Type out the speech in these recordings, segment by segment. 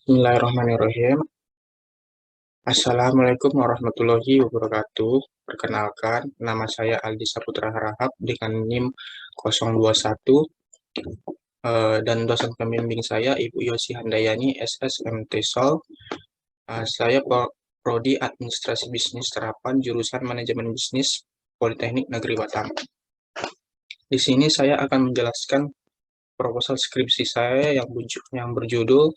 Bismillahirrahmanirrahim. Assalamualaikum warahmatullahi wabarakatuh. Perkenalkan, nama saya Aldi Saputra Harahap dengan NIM 021 dan dosen pembimbing saya Ibu Yosi Handayani SSMT Sol. Saya Prodi Administrasi Bisnis Terapan jurusan Manajemen Bisnis Politeknik Negeri Batam. Di sini saya akan menjelaskan proposal skripsi saya yang berjudul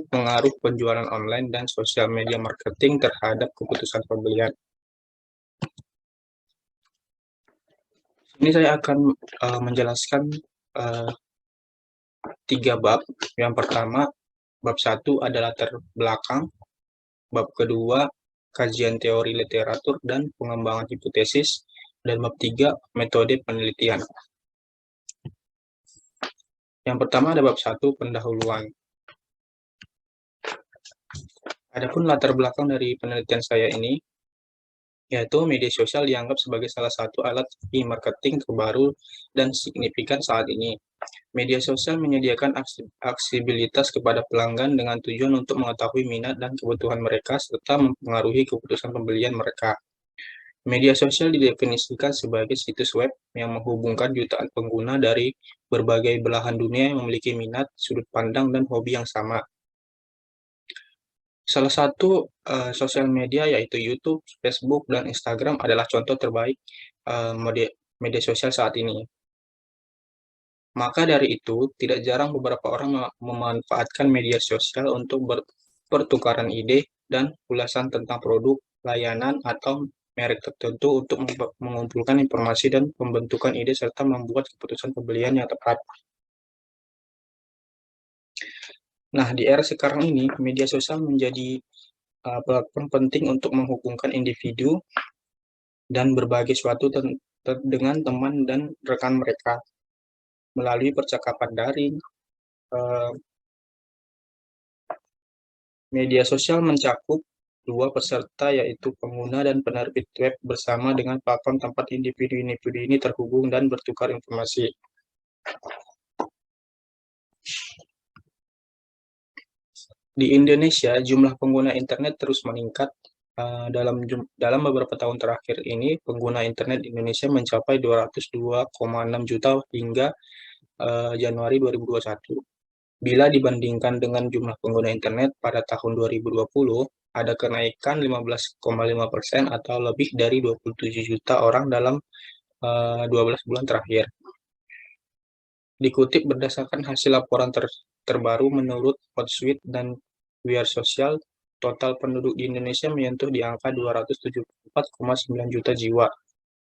Pengaruh Penjualan Online dan Sosial Media Marketing Terhadap Keputusan Pembelian. Ini saya akan menjelaskan 3 bab. Yang pertama, bab 1 adalah latar belakang, bab kedua, kajian teori literatur dan pengembangan hipotesis, dan bab 3, metode penelitian. Yang pertama ada bab 1, pendahuluan. Adapun latar belakang dari penelitian saya ini, yaitu media sosial dianggap sebagai salah satu alat e-marketing terbaru dan signifikan saat ini. Media sosial menyediakan aksesibilitas kepada pelanggan dengan tujuan untuk mengetahui minat dan kebutuhan mereka serta mempengaruhi keputusan pembelian mereka. Media sosial didefinisikan sebagai situs web yang menghubungkan jutaan pengguna dari berbagai belahan dunia yang memiliki minat, sudut pandang, dan hobi yang sama. Salah satu sosial media yaitu YouTube, Facebook, dan Instagram adalah contoh terbaik media sosial saat ini. Maka dari itu, tidak jarang beberapa orang memanfaatkan media sosial untuk pertukaran ide dan ulasan tentang produk, layanan, atau merek tertentu untuk mengumpulkan informasi dan pembentukan ide serta membuat keputusan pembelian yang tepat. Nah, di era sekarang ini, media sosial menjadi platform penting untuk menghubungkan individu dan berbagi suatu dengan teman dan rekan mereka melalui percakapan daring. Media sosial mencakup dua peserta yaitu pengguna dan penerbit web bersama dengan platform tempat individu-individu ini terhubung dan bertukar informasi. Di Indonesia, jumlah pengguna internet terus meningkat. Dalam beberapa tahun terakhir ini, pengguna internet di Indonesia mencapai 202,6 juta hingga Januari 2021. Bila dibandingkan dengan jumlah pengguna internet pada tahun 2020, ada kenaikan 15,5% atau lebih dari 27 juta orang dalam 12 bulan terakhir. Dikutip berdasarkan hasil laporan terbaru menurut Hotsuite dan Wiar Sosial, total penduduk di Indonesia menyentuh di angka 274,9 juta jiwa.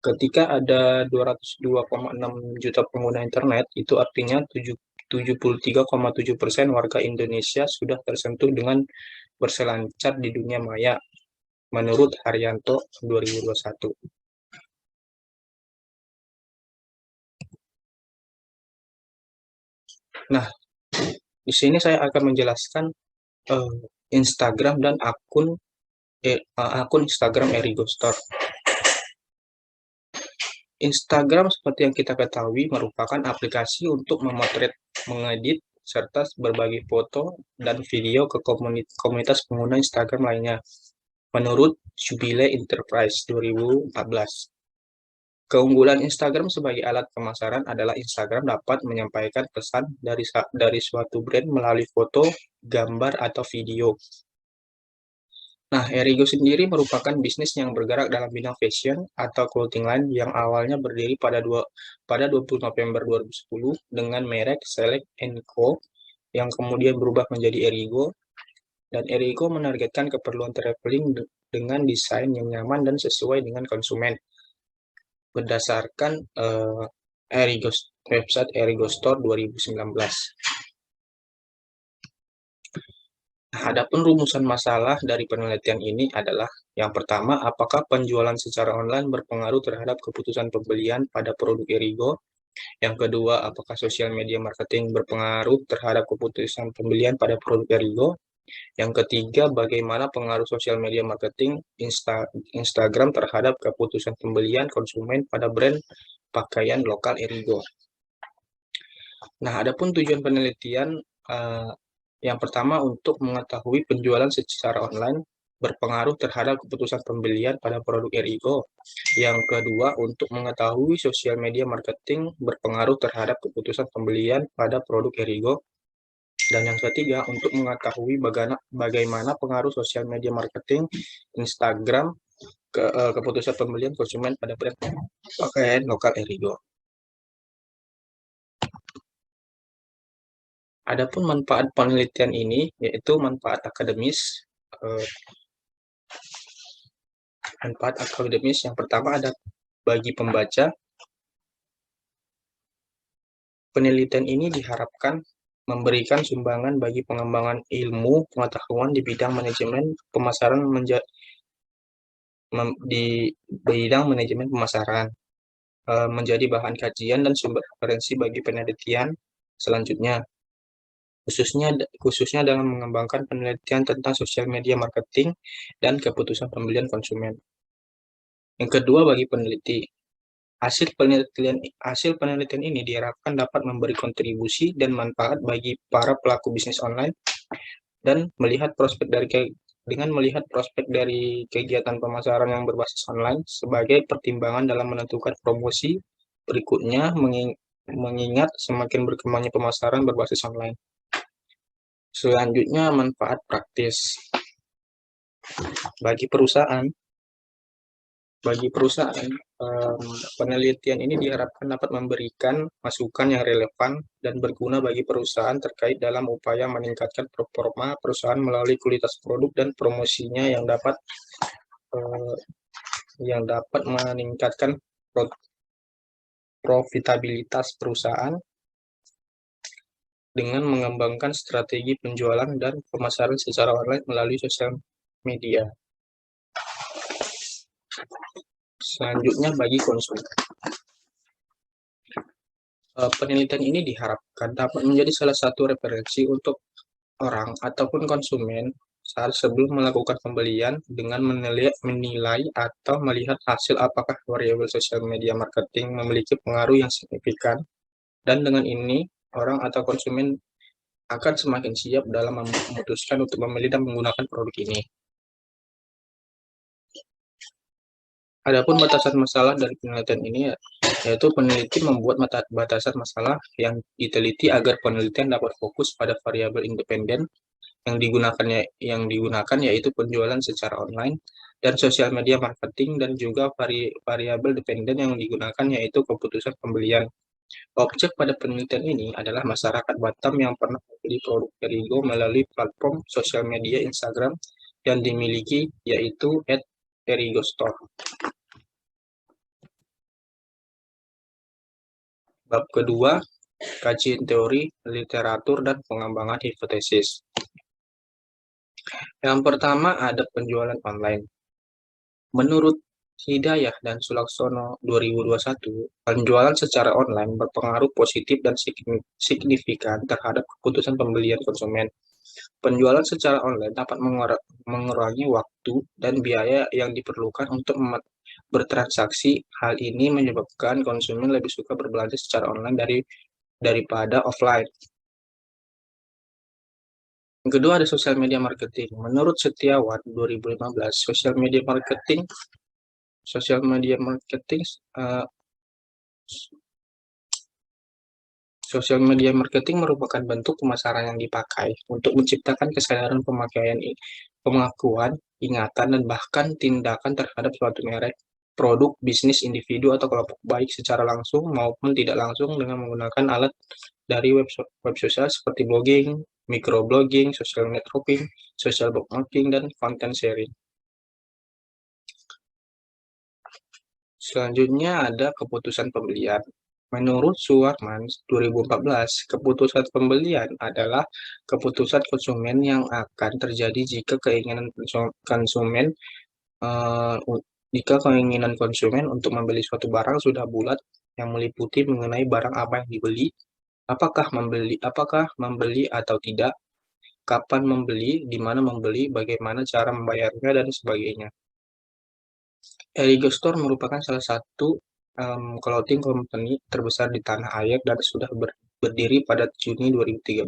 Ketika ada 202,6 juta pengguna internet, itu artinya 73,7% warga Indonesia sudah tersentuh dengan berselancar di dunia maya, menurut Haryanto 2021. Nah, di sini saya akan menjelaskan Instagram dan akun Instagram Erigo Store. Instagram seperti yang kita ketahui merupakan aplikasi untuk memotret, mengedit, serta berbagi foto dan video ke komunitas pengguna Instagram lainnya, menurut Jubilee Enterprise 2014. Keunggulan Instagram sebagai alat pemasaran adalah Instagram dapat menyampaikan pesan dari suatu brand melalui foto, gambar, atau video. Nah, Erigo sendiri merupakan bisnis yang bergerak dalam bidang fashion atau clothing line yang awalnya berdiri pada 20 November 2010 dengan merek Select & Co. yang kemudian berubah menjadi Erigo. Dan Erigo menargetkan keperluan traveling dengan desain yang nyaman dan sesuai dengan konsumen. Berdasarkan website Erigo Store 2019. Adapun rumusan masalah dari penelitian ini adalah yang pertama, apakah penjualan secara online berpengaruh terhadap keputusan pembelian pada produk Erigo? Yang kedua, apakah sosial media marketing berpengaruh terhadap keputusan pembelian pada produk Erigo? Yang ketiga, bagaimana pengaruh sosial media marketing Instagram terhadap keputusan pembelian konsumen pada brand pakaian lokal Erigo? Nah, adapun tujuan penelitian yang pertama untuk mengetahui penjualan secara online berpengaruh terhadap keputusan pembelian pada produk Erigo. Yang kedua, untuk mengetahui sosial media marketing berpengaruh terhadap keputusan pembelian pada produk Erigo. Dan yang ketiga, untuk mengetahui bagaimana pengaruh sosial media marketing Instagram keputusan pembelian konsumen pada brand pakaian lokal Erigo. Adapun manfaat penelitian ini yaitu manfaat akademis. Eh, Manfaat akademis yang pertama ada bagi pembaca. Penelitian ini diharapkan memberikan sumbangan bagi pengembangan ilmu pengetahuan di bidang manajemen pemasaran di bidang manajemen pemasaran, menjadi bahan kajian dan sumber referensi bagi penelitian selanjutnya, khususnya dalam mengembangkan penelitian tentang sosial media marketing dan keputusan pembelian konsumen. Yang kedua, bagi peneliti, hasil penelitian ini diharapkan dapat memberi kontribusi dan manfaat bagi para pelaku bisnis online dan dengan melihat prospek dari kegiatan pemasaran yang berbasis online sebagai pertimbangan dalam menentukan promosi berikutnya, mengingat semakin berkembangnya pemasaran berbasis online. Selanjutnya, manfaat praktis bagi perusahaan. Penelitian ini diharapkan dapat memberikan masukan yang relevan dan berguna bagi perusahaan terkait dalam upaya meningkatkan performa perusahaan melalui kualitas produk dan promosinya eh, yang dapat meningkatkan profitabilitas perusahaan dengan mengembangkan strategi penjualan dan pemasaran secara online melalui sosial media. Selanjutnya, bagi konsumen. Penelitian ini diharapkan dapat menjadi salah satu referensi untuk orang ataupun konsumen saat sebelum melakukan pembelian dengan menilai atau melihat hasil apakah variabel sosial media marketing memiliki pengaruh yang signifikan, dan dengan ini orang atau konsumen akan semakin siap dalam memutuskan untuk membeli dan menggunakan produk ini. Adapun batasan masalah dari penelitian ini yaitu peneliti membuat batasan masalah yang diteliti agar penelitian dapat fokus pada variabel independen yang digunakan yaitu penjualan secara online dan sosial media marketing, dan juga variabel dependen yang digunakan yaitu keputusan pembelian. Objek pada penelitian ini adalah masyarakat Batam yang pernah membeli produk Erigo melalui platform sosial media Instagram yang dimiliki yaitu @erigostore. Bab kedua, kajian teori, literatur, dan pengembangan hipotesis. Yang pertama ada penjualan online. Menurut Hidayah dan Sulaksono 2021, penjualan secara online berpengaruh positif dan signifikan terhadap keputusan pembelian konsumen. Penjualan secara online dapat mengurangi waktu dan biaya yang diperlukan untuk bertransaksi. Hal ini menyebabkan konsumen lebih suka berbelanja secara online daripada offline. Yang kedua ada sosial media marketing. Menurut Setiawan 2015, sosial media marketing Sosial media marketing merupakan bentuk pemasaran yang dipakai untuk menciptakan kesadaran pengakuan, ingatan, dan bahkan tindakan terhadap suatu merek, produk, bisnis, individu, atau kelompok, baik secara langsung maupun tidak langsung dengan menggunakan alat dari web sosial seperti blogging, microblogging, social networking, social bookmarking, dan content sharing. Selanjutnya ada keputusan pembelian. Menurut Suwarman 2014, keputusan pembelian adalah keputusan konsumen yang akan terjadi jika keinginan konsumen untuk membeli suatu barang sudah bulat, yang meliputi mengenai barang apa yang dibeli, apakah membeli atau tidak, kapan membeli, di mana membeli, bagaimana cara membayarnya, dan sebagainya. Erigo Store merupakan salah satu clothing company terbesar di tanah air dan sudah berdiri pada Juni 2013.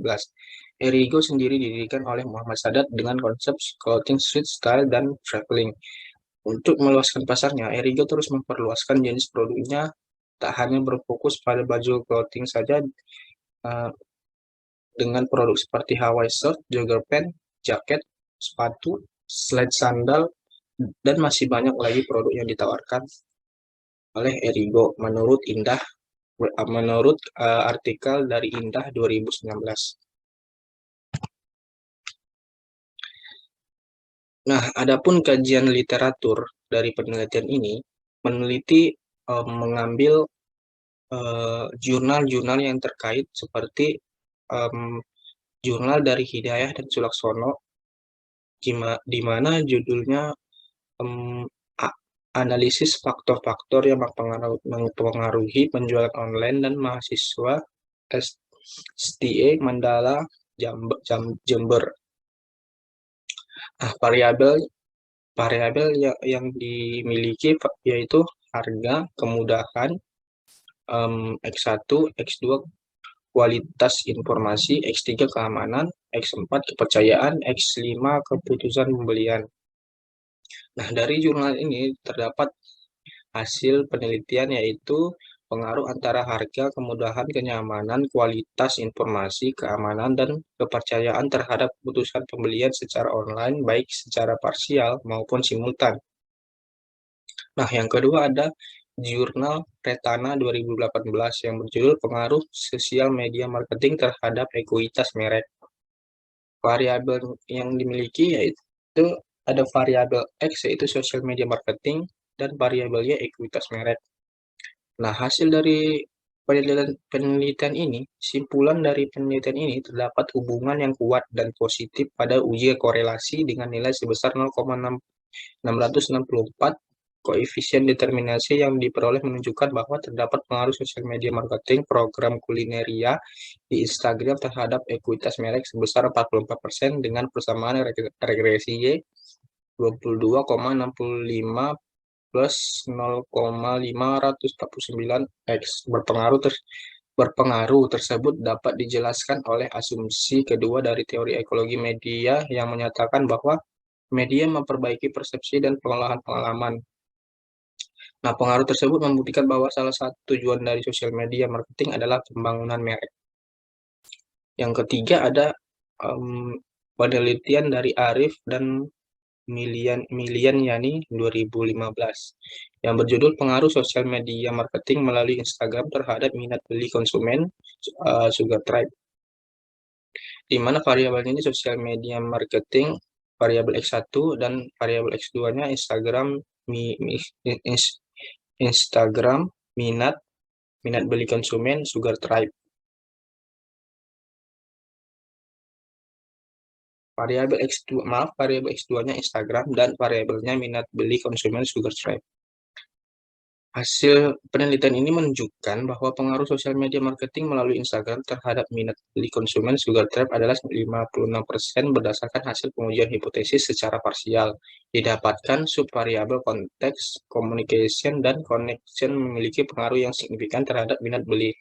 Erigo sendiri didirikan oleh Muhammad Sadat dengan konsep clothing street style dan traveling. Untuk meluaskan pasarnya, Erigo terus memperluaskan jenis produknya, tak hanya berfokus pada baju clothing saja, eh, dengan produk seperti Hawaii shirt, jogger pant, jaket, sepatu, slide sandal, dan masih banyak lagi produk yang ditawarkan oleh Erigo menurut artikel dari Indah 2019. Nah, adapun kajian literatur dari penelitian ini, peneliti mengambil jurnal-jurnal yang terkait seperti jurnal dari Hidayah dan Sulaksono, di mana judulnya em, analisis faktor-faktor yang mempengaruhi penjualan online dan mahasiswa STA Mandala Jember. Nah, variabel variabel yang dimiliki yaitu harga, kemudahan, X1, X2 kualitas informasi, X3 keamanan, X4 kepercayaan, X5 keputusan pembelian. Nah, dari jurnal ini terdapat hasil penelitian yaitu pengaruh antara harga, kemudahan, kenyamanan, kualitas informasi, keamanan, dan kepercayaan terhadap keputusan pembelian secara online, baik secara parsial maupun simultan. Nah, yang kedua ada jurnal Retana 2018 yang berjudul Pengaruh Sosial Media Marketing Terhadap Ekuitas Merek. Variabel yang dimiliki yaitu ada variabel X yaitu social media marketing dan variabelnya ekuitas merek. Nah, hasil dari penelitian ini, simpulan dari penelitian ini terdapat hubungan yang kuat dan positif pada uji korelasi dengan nilai sebesar 0,664. Koefisien determinasi yang diperoleh menunjukkan bahwa terdapat pengaruh sosial media marketing program kulineria di Instagram terhadap ekuitas merek sebesar 44% dengan persamaan regresi Y 22,65 plus 0,549 X. Berpengaruh tersebut dapat dijelaskan oleh asumsi kedua dari teori ekologi media yang menyatakan bahwa media memperbaiki persepsi dan pengolahan pengalaman. Nah, pengaruh tersebut membuktikan bahwa salah satu tujuan dari sosial media marketing adalah pembangunan merek. Yang ketiga ada penelitian dari Arif dan Milian Yani 2015 yang berjudul Pengaruh Sosial Media Marketing Melalui Instagram Terhadap Minat Beli Konsumen Sugar Tribe, di mana variabelnya ini sosial media marketing, variabel X1 dan variabel X2-nya Instagram minat beli konsumen Sugar Tribe. Variabel X2-nya Instagram dan variabelnya minat beli konsumen Sugar Tribe. Hasil penelitian ini menunjukkan bahwa pengaruh sosial media marketing melalui Instagram terhadap minat beli konsumen Sugar Tribe adalah 56% berdasarkan hasil pengujian hipotesis secara parsial. Didapatkan subvariabel konteks, communication, dan connection memiliki pengaruh yang signifikan terhadap minat beli.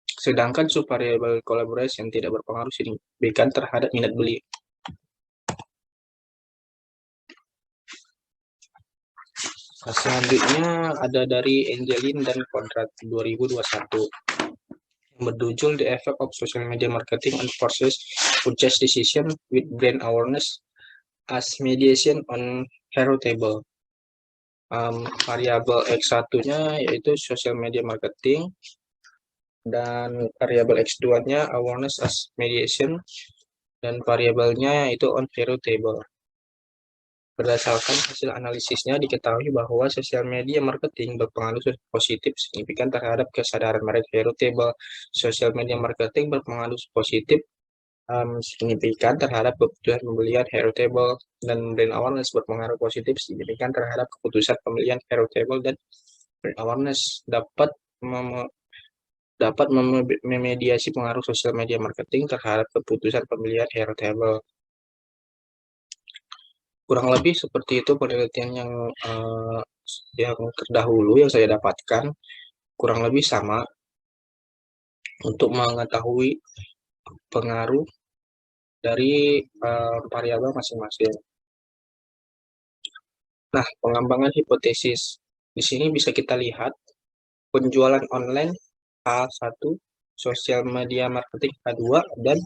Sedangkan subvariabel collaboration tidak berpengaruh signifikan terhadap minat beli. Nah, selanjutnya ada dari Angelin dan Konrad 2021 yang berjudul The Effect of Social Media Marketing on Purchase Decision with Brand Awareness as Mediation on Hero Table. Variabel X1-nya yaitu Social Media Marketing dan variabel X2-nya Awareness as Mediation dan variabelnya yaitu on Hero Table. Berdasarkan hasil analisisnya, diketahui bahwa sosial media marketing berpengaruh positif signifikan terhadap kesadaran merek hero table. Sosial media marketing berpengaruh positif signifikan terhadap keputusan pembelian hero table, dan brand awareness berpengaruh positif signifikan terhadap keputusan pembelian hero table, dan brand awareness dapat memediasi pengaruh sosial media marketing terhadap keputusan pembelian hero table. Kurang lebih seperti itu penelitian yang terdahulu yang saya dapatkan, kurang lebih sama. untuk mengetahui pengaruh dari variabel masing-masing. Nah, pengembangan hipotesis. Di sini bisa kita lihat penjualan online H1, sosial media marketing H2, dan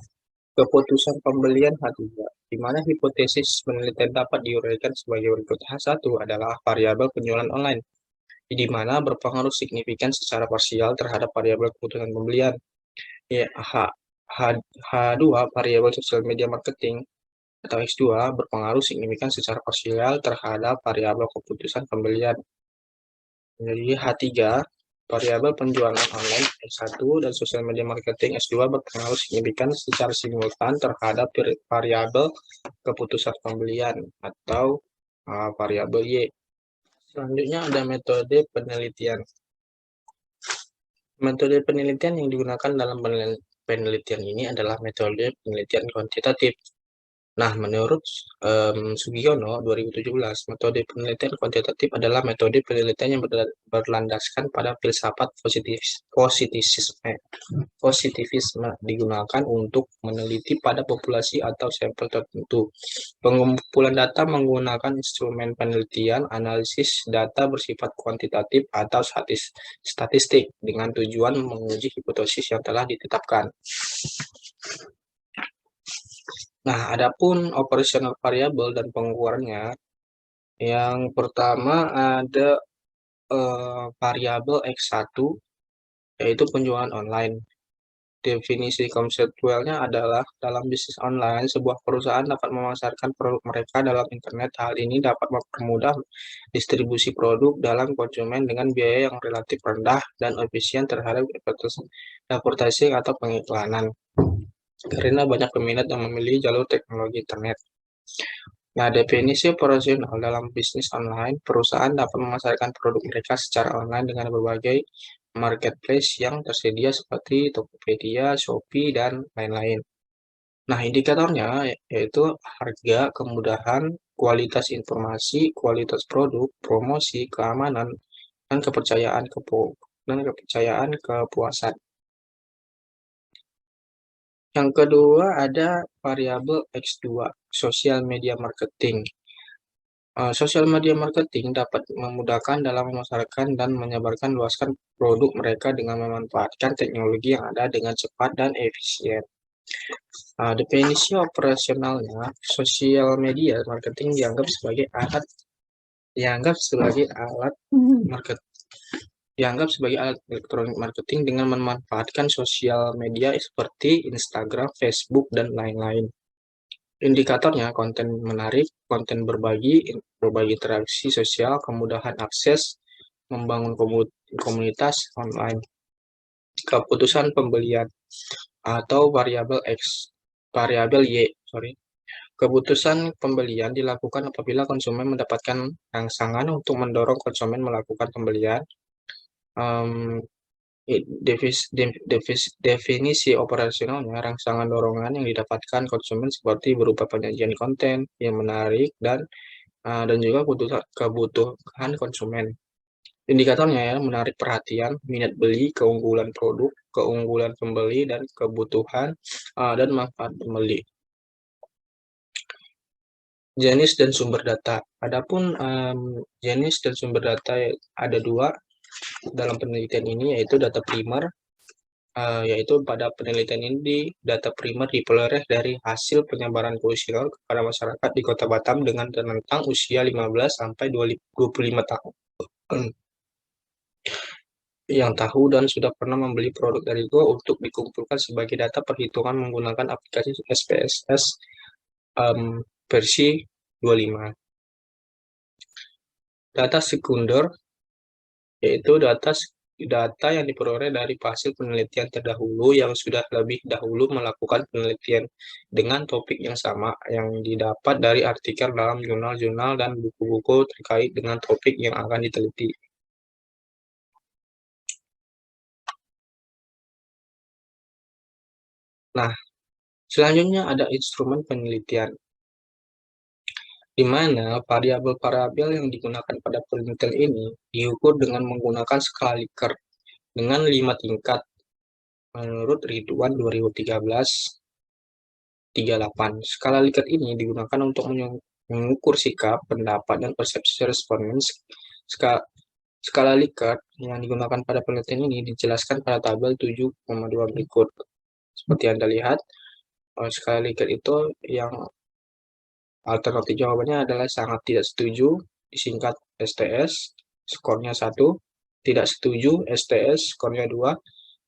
keputusan pembelian H3, di mana hipotesis penelitian dapat diuraikan sebagai berikut. H1 adalah variabel penjualan online, di mana berpengaruh signifikan secara parsial terhadap variabel keputusan pembelian. Ya, H2 variabel sosial media marketing atau X2 berpengaruh signifikan secara parsial terhadap variabel keputusan pembelian. Jadi H3 variabel penjualan online X1 dan sosial media marketing S2 berpengaruh signifikan secara simultan terhadap variabel keputusan pembelian atau variabel Y. Selanjutnya ada metode penelitian. Metode penelitian yang digunakan dalam penelitian ini adalah metode penelitian kuantitatif. Nah, menurut Sugiono 2017, metode penelitian kuantitatif adalah metode penelitian yang berlandaskan pada filsafat positivisme digunakan untuk meneliti pada populasi atau sampel tertentu. Pengumpulan data menggunakan instrumen penelitian, analisis data bersifat kuantitatif atau statistik dengan tujuan menguji hipotesis yang telah ditetapkan. Nah, adapun operasional variabel dan pengukurannya, yang pertama ada variabel X1, yaitu penjualan online. Definisi konseptualnya adalah dalam bisnis online, sebuah perusahaan dapat memasarkan produk mereka dalam internet. Hal ini dapat mempermudah distribusi produk dalam konsumen dengan biaya yang relatif rendah dan efisien terhadap advertising atau pengiklanan, karena banyak peminat yang memilih jalur teknologi internet. Nah, definisi operasional dalam bisnis online, perusahaan dapat memasarkan produk mereka secara online dengan berbagai marketplace yang tersedia seperti Tokopedia, Shopee, dan lain-lain. Nah, indikatornya yaitu harga, kemudahan, kualitas informasi, kualitas produk, promosi, keamanan, dan kepercayaan kepuasan. Yang kedua ada variabel X2, sosial media marketing. Sosial media marketing dapat memudahkan dalam memasarkan dan menyebarkan luaskan produk mereka dengan memanfaatkan teknologi yang ada dengan cepat dan efisien. Definisi operasionalnya, sosial media marketing dianggap sebagai alat elektronik marketing dengan memanfaatkan sosial media seperti Instagram, Facebook, dan lain-lain. Indikatornya konten menarik, konten berbagi interaksi sosial, kemudahan akses, membangun komunitas online. Keputusan pembelian atau variabel Y. Keputusan pembelian dilakukan apabila konsumen mendapatkan rangsangan untuk mendorong konsumen melakukan pembelian. Definisi operasionalnya, rangsangan dorongan yang didapatkan konsumen seperti berupa penyajian konten yang menarik dan juga kebutuhan konsumen. Indikatornya ya, menarik perhatian, minat beli, keunggulan produk, keunggulan pembeli, dan kebutuhan dan manfaat pembeli. Jenis dan sumber data. Adapun jenis dan sumber data ada dua dalam penelitian ini, yaitu data primer, yaitu pada penelitian ini data primer diperoleh dari hasil penyebaran kuesioner kepada masyarakat di Kota Batam dengan rentang usia 15 sampai 25 tahun yang tahu dan sudah pernah membeli produk dari Go untuk dikumpulkan sebagai data perhitungan menggunakan aplikasi SPSS versi 25. Data sekunder yaitu data yang diperoleh dari hasil penelitian terdahulu yang sudah lebih dahulu melakukan penelitian dengan topik yang sama yang didapat dari artikel dalam jurnal-jurnal dan buku-buku terkait dengan topik yang akan diteliti. Nah, selanjutnya ada instrumen penelitian, di mana variabel-variabel yang digunakan pada penelitian ini diukur dengan menggunakan skala Likert dengan 5 tingkat. menurut Ridwan 2013-38. Skala Likert ini digunakan untuk mengukur sikap, pendapat, dan persepsi responden. Skala Likert yang digunakan pada penelitian ini dijelaskan pada tabel 7,2 berikut. Seperti Anda lihat, skala Likert itu yang alternatif jawabannya adalah sangat tidak setuju, disingkat STS, skornya 1, tidak setuju, STS, skornya 2,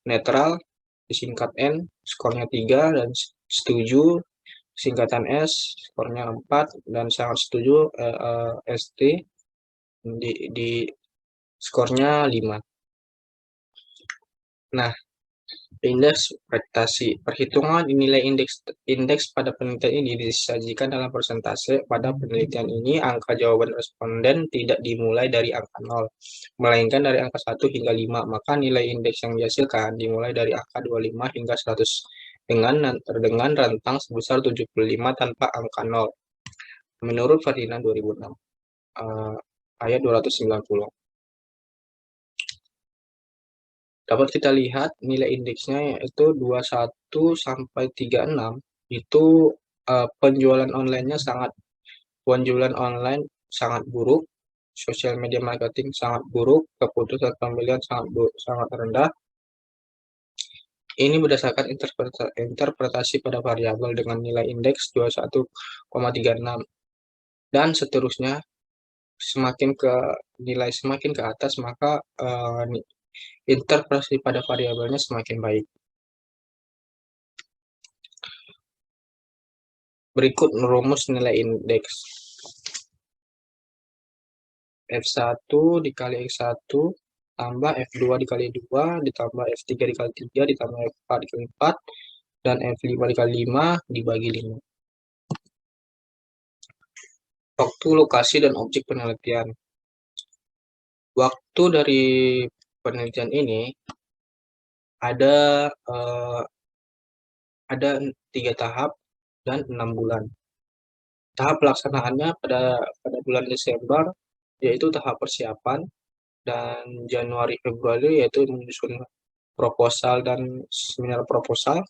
netral, disingkat N, skornya 3, dan setuju, singkatan S, skornya 4, dan sangat setuju, ST, di skornya 5. Nah, indeks prestasi. Perhitungan nilai indeks pada penelitian ini disajikan dalam persentase. Pada penelitian ini, angka jawaban responden tidak dimulai dari angka 0, melainkan dari angka 1 hingga 5. Maka nilai indeks yang dihasilkan dimulai dari angka 25 hingga 100 dengan rentang sebesar 75 tanpa angka 0. Menurut Ferdinand 2006, ayat 290. Dapat kita lihat nilai indeksnya yaitu 21 sampai 36. Itu penjualan online sangat buruk, sosial media marketing sangat buruk, keputusan pembelian sangat rendah. Ini berdasarkan interpretasi pada variabel dengan nilai indeks 21,36 dan seterusnya. Semakin ke atas, maka interpretasi pada variabelnya semakin baik. Berikut rumus nilai indeks. F1 dikali X1 tambah F2 dikali 2 ditambah F3 dikali 3 ditambah F4 dikali 4 dan F5 dikali 5 dibagi 5. Waktu, lokasi, dan objek penelitian. Waktu dari penelitian ini ada 3 tahap dan 6 bulan. Tahap pelaksanaannya pada bulan Desember, yaitu tahap persiapan, dan Januari Februari yaitu menyusun proposal dan seminar proposal.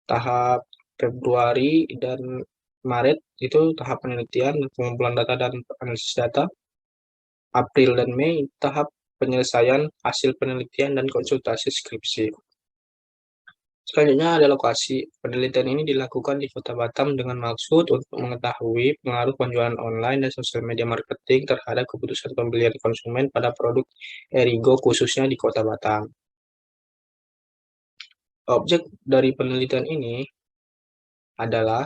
Tahap Februari dan Maret itu tahap penelitian, pengumpulan data dan analisis data. April dan Mei tahap penyelesaian hasil penelitian dan konsultasi skripsi. Selanjutnya ada lokasi. Penelitian ini dilakukan di Kota Batam dengan maksud untuk mengetahui pengaruh penjualan online dan sosial media marketing terhadap keputusan pembelian konsumen pada produk Erigo khususnya di Kota Batam. Objek dari penelitian ini adalah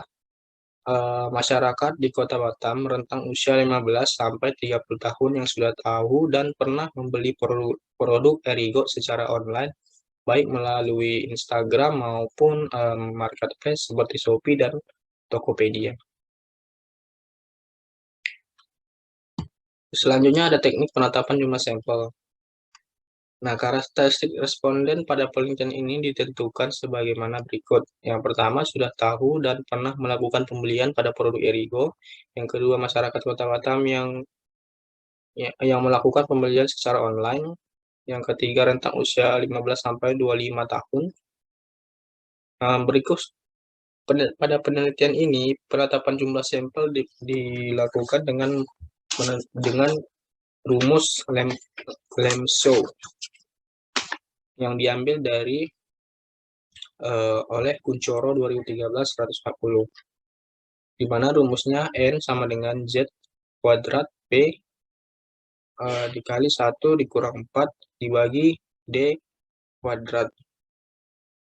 masyarakat di Kota Batam rentang usia 15 sampai 30 tahun yang sudah tahu dan pernah membeli produk Erigo secara online, baik melalui Instagram maupun marketplace seperti Shopee dan Tokopedia. Selanjutnya ada teknik penetapan jumlah sampel. Nah, karakteristik responden pada penelitian ini ditentukan sebagaimana berikut. Yang pertama, sudah tahu dan pernah melakukan pembelian pada produk Erigo. Yang kedua, masyarakat Kota Batam yang melakukan pembelian secara online. Yang ketiga, rentang usia 15 sampai 25 tahun. Berikut pada penelitian ini, penetapan jumlah sampel dilakukan dengan rumus Lemshow yang diambil dari oleh Kuncoro 2013-140, di mana rumusnya N sama dengan Z kuadrat P dikali 1 dikurang 4 dibagi D kuadrat.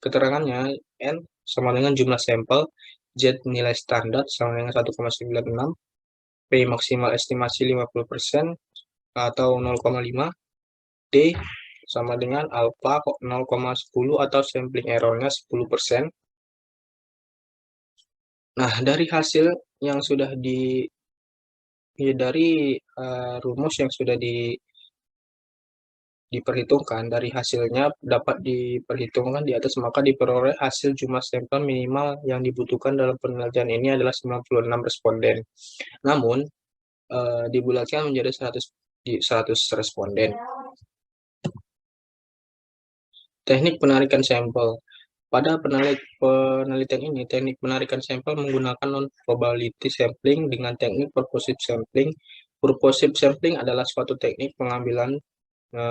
Keterangannya N sama dengan jumlah sampel, Z nilai standar sama dengan 1,96, P maksimal estimasi 50% atau 0,5, D sama dengan alfa 0,10 atau sampling error-nya 10%. Nah, dari hasil yang sudah dari rumus yang sudah diperhitungkan, dari hasilnya dapat diperhitungkan di atas, maka diperoleh hasil jumlah sampel minimal yang dibutuhkan dalam penelitian ini adalah 96 responden. Namun, dibulatkan menjadi 100 responden. Teknik penarikan sampel. Pada penelitian ini, teknik penarikan sampel menggunakan non-probability sampling dengan teknik purposive sampling. Purposive sampling adalah suatu teknik pengambilan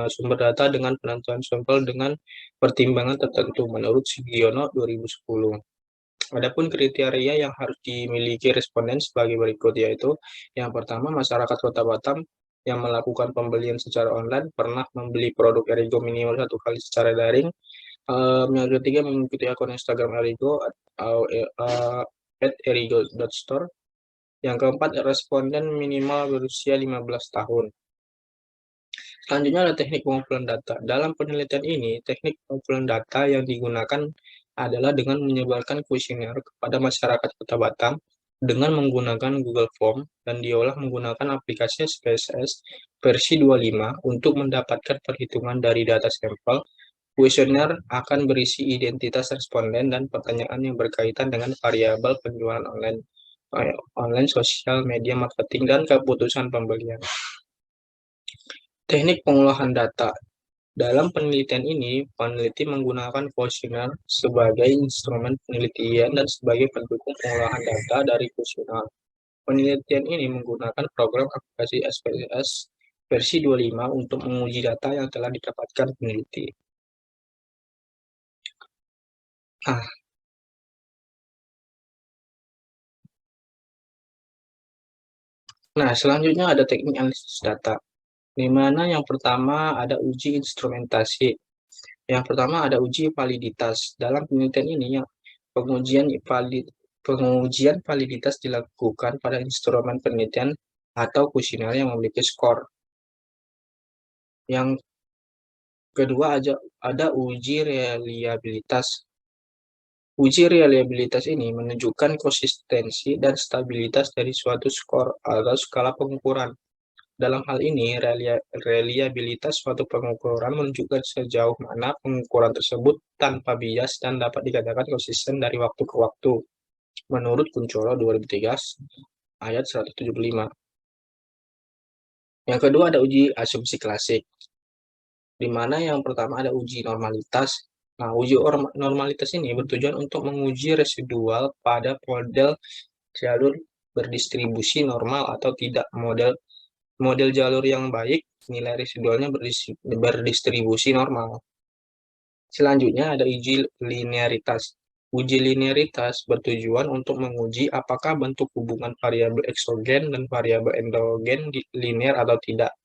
sumber data dengan penentuan sampel dengan pertimbangan tertentu menurut Sugiono 2010. Adapun kriteria yang harus dimiliki responden sebagai berikut, yaitu yang pertama, masyarakat Kota Batam yang melakukan pembelian secara online pernah membeli produk Erigo minimal 1 kali secara daring. Yang ketiga, mengikuti akun Instagram Erigo atau @erigo.store. Yang keempat, responden minimal berusia 15 tahun. Selanjutnya ada teknik pengumpulan data. Dalam penelitian ini, teknik pengumpulan data yang digunakan adalah dengan menyebarkan kuesioner kepada masyarakat Kota Batam dengan menggunakan Google Form dan diolah menggunakan aplikasi SPSS versi 25 untuk mendapatkan perhitungan dari data sampel. Kuesioner akan berisi identitas responden dan pertanyaan yang berkaitan dengan variabel penjualan online, sosial media marketing, dan keputusan pembelian. Teknik pengolahan data. Dalam penelitian ini, peneliti menggunakan kuesioner sebagai instrumen penelitian dan sebagai pendukung pengolahan data dari kuesioner. Penelitian ini menggunakan program aplikasi SPSS versi 25 untuk menguji data yang telah didapatkan peneliti. Nah, selanjutnya ada teknik analisis data, di mana yang pertama ada uji instrumentasi. Yang pertama ada uji validitas. Dalam penelitian ini, pengujian validitas dilakukan pada instrumen penelitian atau kuesioner yang memiliki skor. Yang kedua ada uji reliabilitas. Uji reliabilitas ini menunjukkan konsistensi dan stabilitas dari suatu skor atau skala pengukuran. Dalam hal ini, reliabilitas suatu pengukuran menunjukkan sejauh mana pengukuran tersebut tanpa bias dan dapat dikatakan konsisten dari waktu ke waktu, menurut Kuncoro 2013 ayat 175. Yang kedua ada uji asumsi klasik, di mana yang pertama ada uji normalitas. Nah, uji normalitas ini bertujuan untuk menguji residual pada model jalur berdistribusi normal atau tidak. Model jalur yang baik, nilai residualnya berdistribusi normal. Selanjutnya ada uji linearitas. Uji linearitas bertujuan untuk menguji apakah bentuk hubungan variabel eksogen dan variabel endogen linear atau tidak.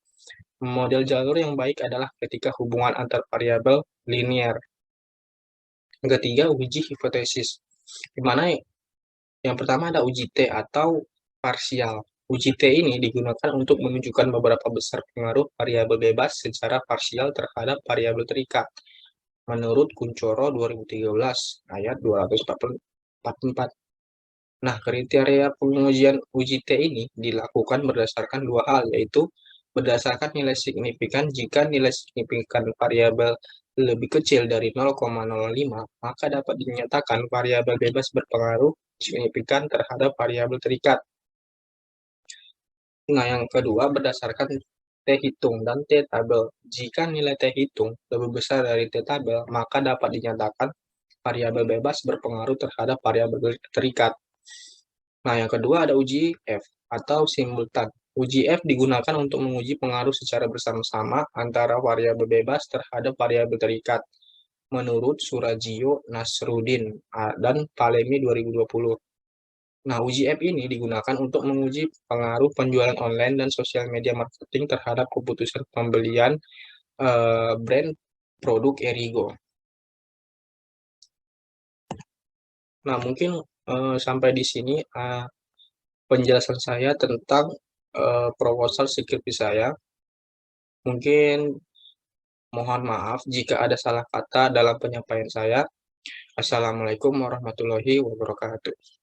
Model jalur yang baik adalah ketika hubungan antar variabel linear. Yang ketiga, uji hipotesis, di mana yang pertama ada uji T atau parsial. Uji T ini digunakan untuk menunjukkan beberapa besar pengaruh variabel bebas secara parsial terhadap variabel terikat, menurut Kuncoro 2013 ayat 244. Nah, kriteria pengujian uji T ini dilakukan berdasarkan dua hal, yaitu berdasarkan nilai signifikan. Jika nilai signifikan variabel lebih kecil dari 0,05, maka dapat dinyatakan variabel bebas berpengaruh signifikan terhadap variabel terikat. Nah, yang kedua berdasarkan T hitung dan T tabel. Jika nilai T hitung lebih besar dari T tabel, maka dapat dinyatakan variabel bebas berpengaruh terhadap variabel terikat. Nah, yang kedua ada uji F atau simultan. Uji F digunakan untuk menguji pengaruh secara bersama-sama antara variabel bebas terhadap variabel terikat, menurut Surajio, Nasruddin, dan Palemi 2020. Nah, uji F ini digunakan untuk menguji pengaruh penjualan online dan sosial media marketing terhadap keputusan pembelian brand produk Erigo. Nah, mungkin sampai di sini penjelasan saya tentang proposal skripsi saya. Mungkin mohon maaf jika ada salah kata dalam penyampaian saya. Assalamualaikum warahmatullahi wabarakatuh.